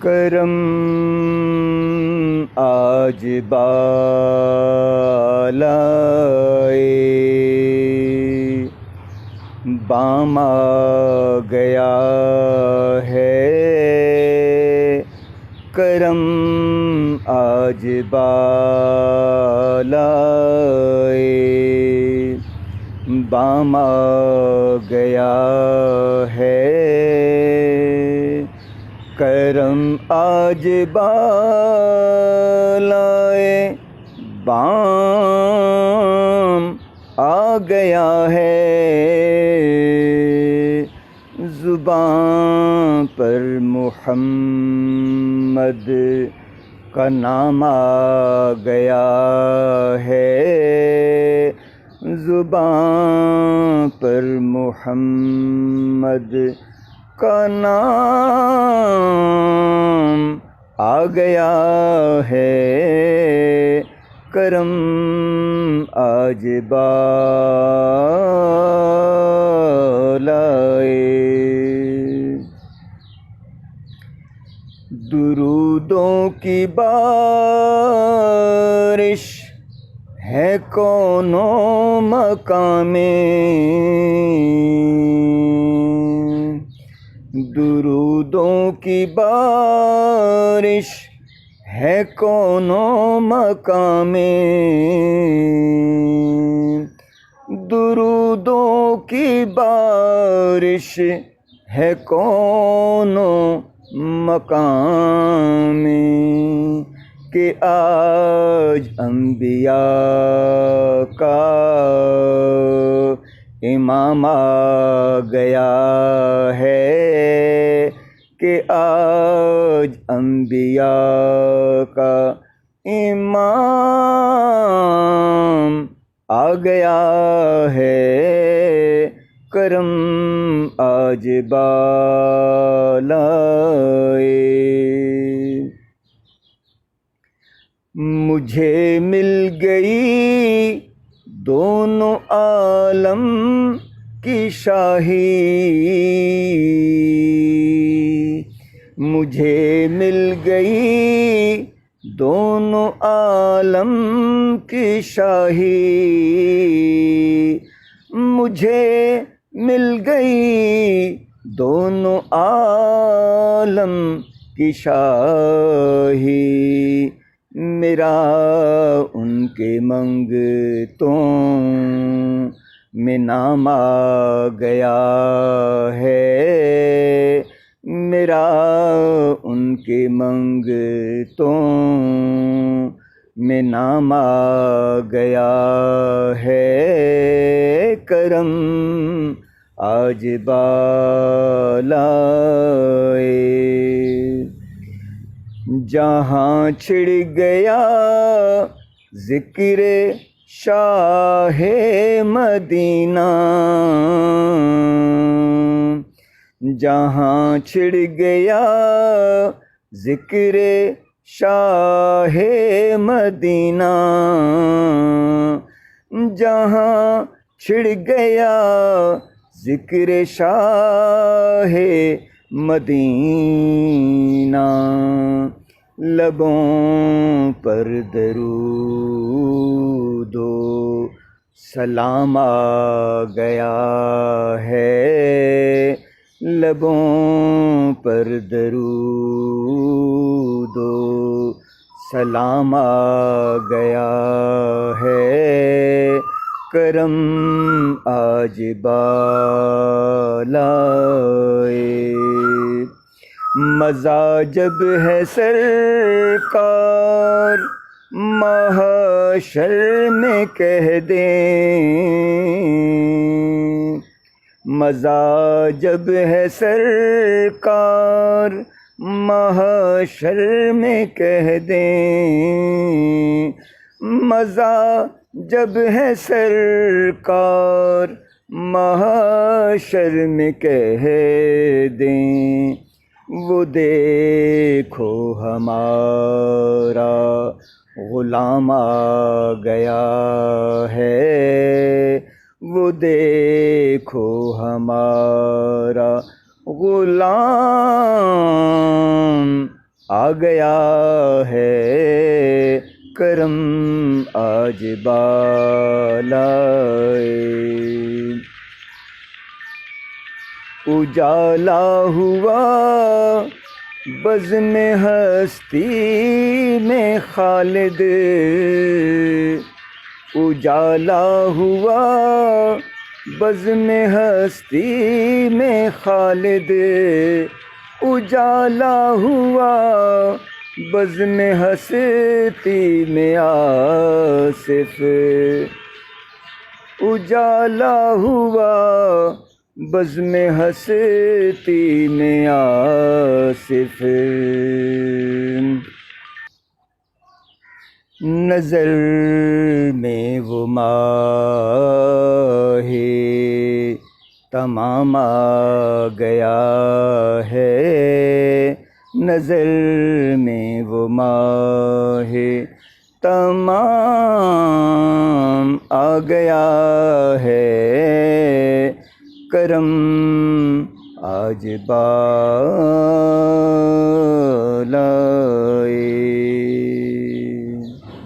کرم آج بالائے بام آ گیا ہے، کرم آج بالائے بام آ گیا ہے، کرم آج بالائے بام آ گیا ہے، زباں پر محمد کا نام آ گیا ہے، زباں پر محمد کا نام آ گیا ہے، کرم آج بالائے درودوں کی بارش ہے کونوں مکان میں، درودوں کی بارش ہے کونوں مکان میں، درودوں کی بارش ہے کونوں مقام میں، کہ آج انبیاء کا امام آ گیا ہے، کہ آج انبیاء کا امام آ گیا ہے، کرم آج بالائے مجھے مل گئی دونوں عالم کی شاہی، مجھے مل گئی دونوں عالم کی شاہی، مجھے مل گئی دونوں عالم کی شاہی، میرا ان کے منگتوں میں نام آ گیا ہے، میرا ان کے منگتوں میں نام آ گیا ہے، کرم آج بالائے جہاں چھڑ گیا ذکر شاہ مدینہ، جہاں چھڑ گیا ذکر شاہ مدینہ، جہاں چھڑ گیا ذکر شاہ مدینہ، لبوں پر درود و سلام آ گیا ہے، لبوں پر درود و سلام آ گیا ہے، کرم آج بالائے مزہ جب ہے سرکار محشر میں کہہ دیں، مزہ جب ہے سرکار محشر میں کہہ دیں، مزہ جب ہے سرکار محشر میں کہہ دیں، وہ دیکھو ہمارا غلام آ گیا ہے، وہ دیکھو ہمارا غلام آ گیا ہے، کرم آج بالائے۔ اجالا ہوا بزم ہستی میں خالد، اجالا ہوا بزم ہستی میں خالد، اجالا ہوا بزم ہستی میں آصف، اجالا ہوا بزم ہستی میں آصف۔ نظر میں وہ ماہ تمام آ گیا ہے، نظر میں وہ ماہ تمام آ گیا ہے، کرم آج بالائے۔